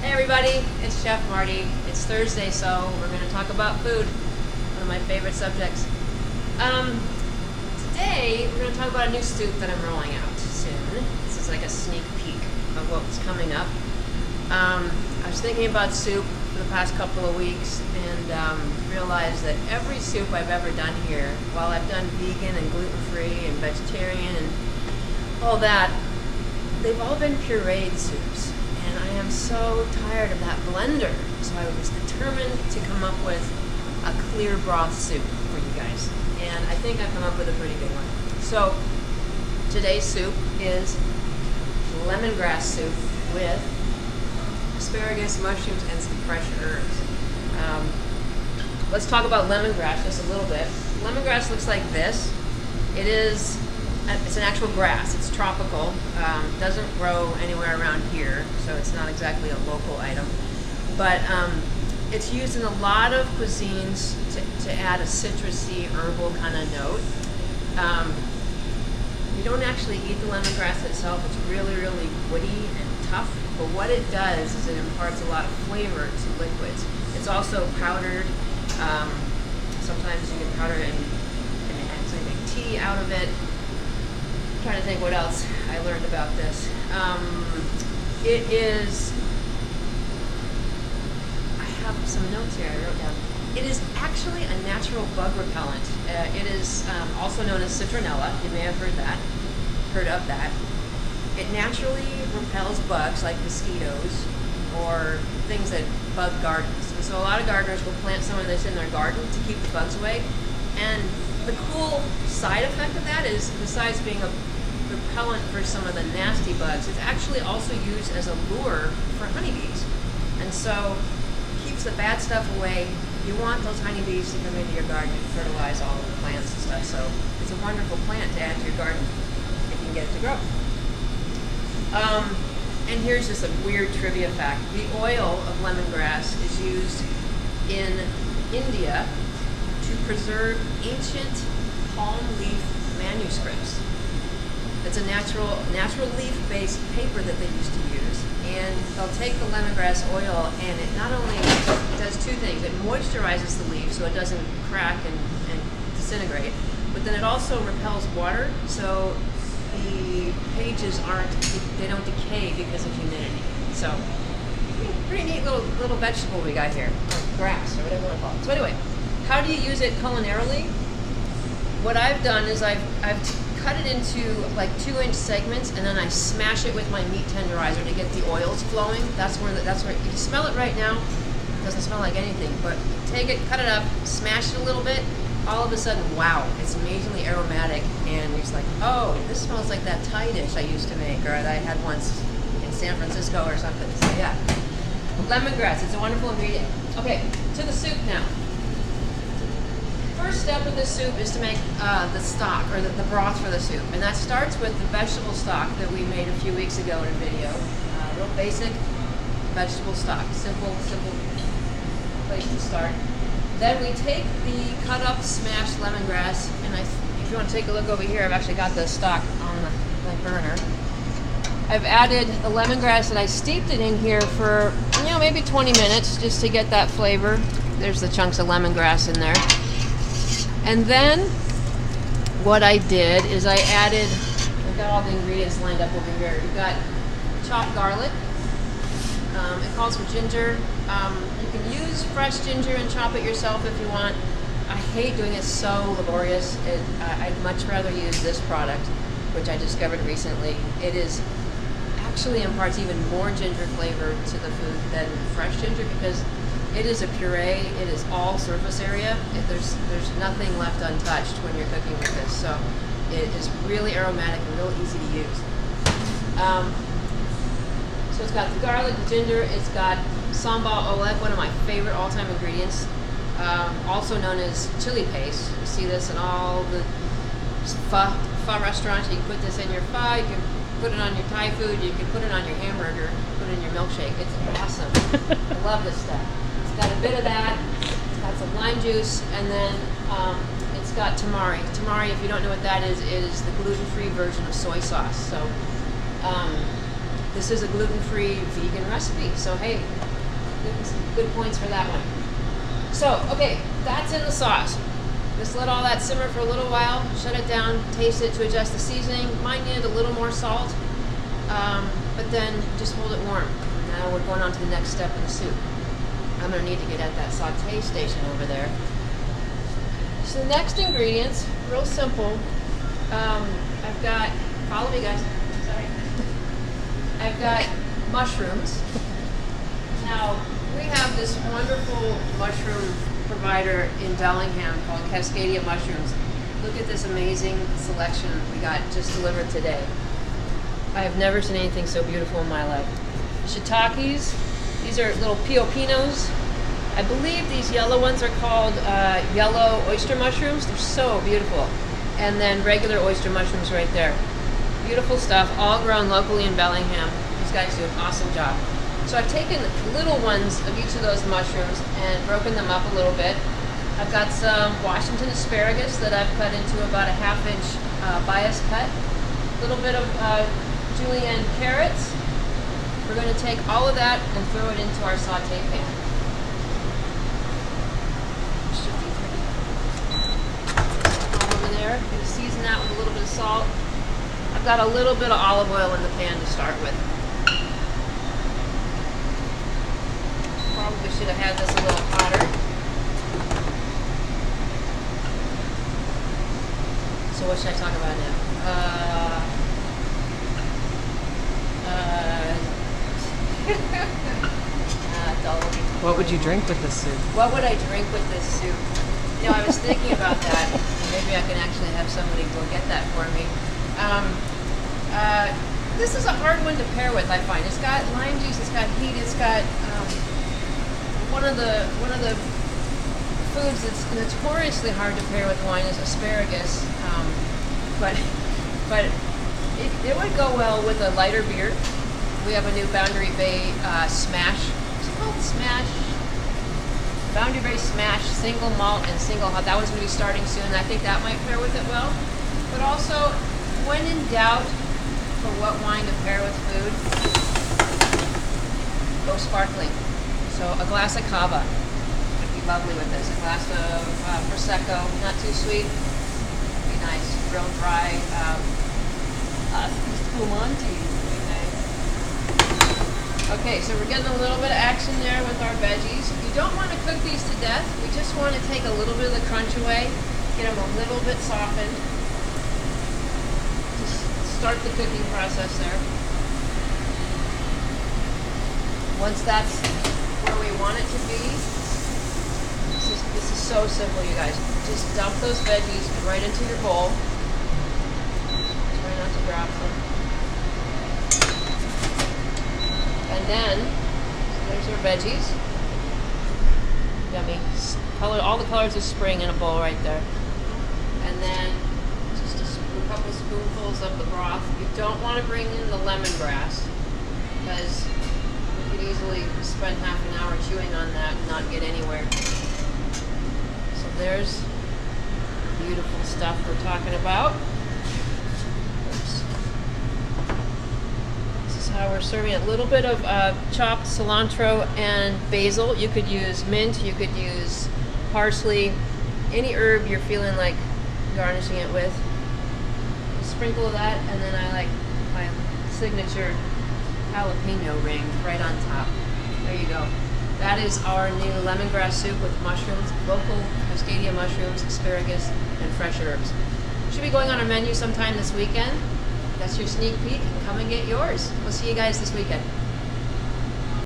Hey everybody, it's Chef Marty. It's Thursday, so we're going to talk about food, one of my favorite subjects. Today, we're going to talk about a new soup that I'm rolling out soon. This is like a sneak peek of what's coming up. I was thinking about soup for the past couple of weeks and realized that every soup I've ever done here, while I've done vegan and gluten-free and vegetarian and all that, they've all been pureed soups. And I am so tired of that blender. So I was determined to come up with a clear broth soup for you guys. And I think I've come up with a pretty good one. So today's soup is lemongrass soup with asparagus, mushrooms, and some fresh herbs. Let's talk about lemongrass just a little bit. Lemongrass looks like this. It's an actual grass. It's tropical. Doesn't grow anywhere around here, so it's not exactly a local item. But it's used in a lot of cuisines to add a citrusy, herbal kind of note. You don't actually eat the lemongrass itself. It's really, really woody and tough. But what it does is it imparts a lot of flavor to liquids. It's also powdered. Sometimes you can powder it and actually make tea out of it. Trying to think what else I learned about this. It is, I have some notes here I wrote down. It is actually a natural bug repellent. It is also known as citronella. You may have heard of that. It naturally repels bugs like mosquitoes or things that bug gardens. And so a lot of gardeners will plant some of this in their garden to keep the bugs away. And the cool side effect of that is, besides being a repellent for some of the nasty bugs, it's actually also used as a lure for honeybees. And so it keeps the bad stuff away. You want those honeybees to come into your garden and fertilize all of the plants and stuff. So it's a wonderful plant to add to your garden if you can get it to grow. And here's just a weird trivia fact. The oil of lemongrass is used in India to preserve ancient palm leaf manuscripts. It's a natural leaf-based paper that they used to use, and they'll take the lemongrass oil, and it not only does two things. It moisturizes the leaf so it doesn't crack and disintegrate, but then it also repels water, so the pages don't decay because of humidity. So pretty neat little vegetable we got here, or grass, or whatever you want to call it. So anyway, how do you use it culinarily? What I've done is I've cut it into like 2-inch segments, and then I smash it with my meat tenderizer to get the oils flowing. That's where you can smell it right now. It doesn't smell like anything, but take it, cut it up, smash it a little bit. All of a sudden, wow, it's amazingly aromatic, and you're just like, oh, this smells like that Thai dish I used to make, or that I had once in San Francisco or something. So yeah, lemongrass, it's a wonderful ingredient. Okay, to the soup now. First step with this soup is to make the stock, or the broth for the soup, and that starts with the vegetable stock that we made a few weeks ago in a video. Real basic vegetable stock, simple place to start. Then we take the cut up, smashed lemongrass, and if you want to take a look over here, I've actually got the stock on my burner. I've added the lemongrass, and I steeped it in here for maybe 20 minutes just to get that flavor. There's the chunks of lemongrass in there. And then what I did is I added, I've got all the ingredients lined up over here. You've got chopped garlic. It calls for ginger. You can use fresh ginger and chop it yourself if you want. I hate doing it so laborious. I'd much rather use this product, which I discovered recently. It actually imparts even more ginger flavor to the food than fresh ginger, because it is a puree. It is all surface area. There's nothing left untouched when you're cooking with this. So it is really aromatic and real easy to use. So it's got the garlic, the ginger. It's got sambal oelek, one of my favorite all-time ingredients, also known as chili paste. You see this in all the pho restaurants. You can put this in your pho. You can put it on your Thai food. You can put it on your hamburger. Put it in your milkshake. It's awesome. I love this stuff. Got a bit of that, it's got some lime juice, and then it's got tamari. Tamari, if you don't know what that is the gluten-free version of soy sauce. So this is a gluten-free vegan recipe. So hey, good points for that one. So, okay, that's in the sauce. Just let all that simmer for a little while, shut it down, taste it to adjust the seasoning. Might need a little more salt, but then just hold it warm. Now we're going on to the next step in the soup. I'm gonna need to get at that saute station over there. So the next ingredients, real simple. I've got, follow me guys, sorry. I've got mushrooms. Now, we have this wonderful mushroom provider in Bellingham called Cascadia Mushrooms. Look at this amazing selection we got just delivered today. I have never seen anything so beautiful in my life. Shiitakes, these are little piopinos. I believe these yellow ones are called yellow oyster mushrooms. They're so beautiful. And then regular oyster mushrooms right there. Beautiful stuff, all grown locally in Bellingham. These guys do an awesome job. So I've taken little ones of each of those mushrooms and broken them up a little bit. I've got some Washington asparagus that I've cut into about a ½ inch bias cut. A little bit of julienne carrots. We're going to take all of that and throw it into our saute pan. All over there. I'm going to season that with a little bit of salt. I've got a little bit of olive oil in the pan to start with. Probably should have had this a little hotter. So what should I talk about now? What would you drink with this soup? What would I drink with this soup? You know, I was thinking about that. Maybe I can actually have somebody go get that for me. This is a hard one to pair with, I find. It's got lime juice, it's got heat, it's got one of the foods that's notoriously hard to pair with wine is asparagus. But it would go well with a lighter beer. We have a new Boundary Bay Smash. What's it called? Smash. Boundary Bay Smash, single malt and single hop. That one's going to be starting soon. I think that might pair with it well. But also, when in doubt for what wine to pair with food, go sparkling. So a glass of cava would be lovely with this. A glass of Prosecco, not too sweet. Would be nice. Real dry. Spumante. Very nice. Okay, so we're getting a little bit of action there with our veggies. You don't want to cook these to death. We just want to take a little bit of the crunch away, get them a little bit softened. Just start the cooking process there. Once that's where we want it to be, this is so simple, you guys. Just dump those veggies right into your bowl. Try not to drop them. And then, there's our veggies. Yummy. Color, all the colors of spring in a bowl right there. And then, just a couple spoonfuls of the broth. You don't want to bring in the lemongrass, because you could easily spend half an hour chewing on that and not get anywhere. So there's the beautiful stuff we're talking about. Oops. This is how we're serving it. A little bit of chopped cilantro and basil. You could use mint, you could use parsley, any herb you're feeling like garnishing it with. A sprinkle of that, and then I like my signature jalapeno ring right on top. There you go. That is our new lemongrass soup with mushrooms, local Cascadia mushrooms, asparagus, and fresh herbs. Should be going on our menu sometime this weekend. That's your sneak peek. Come and get yours. We'll see you guys this weekend.